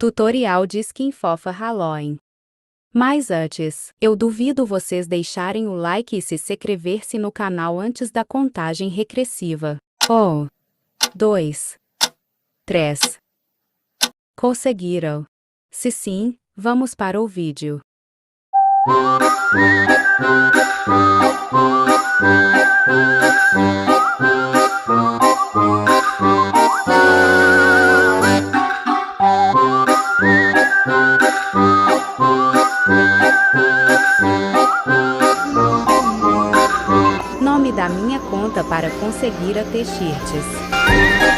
Tutorial de Skin Fofa Halloween. Mas antes, eu duvido vocês deixarem o like e se inscrever-se no canal antes da contagem regressiva. 1, 2, 3. Conseguiram? Se sim, vamos para o vídeo. Nome da minha conta para conseguir a t-shirts.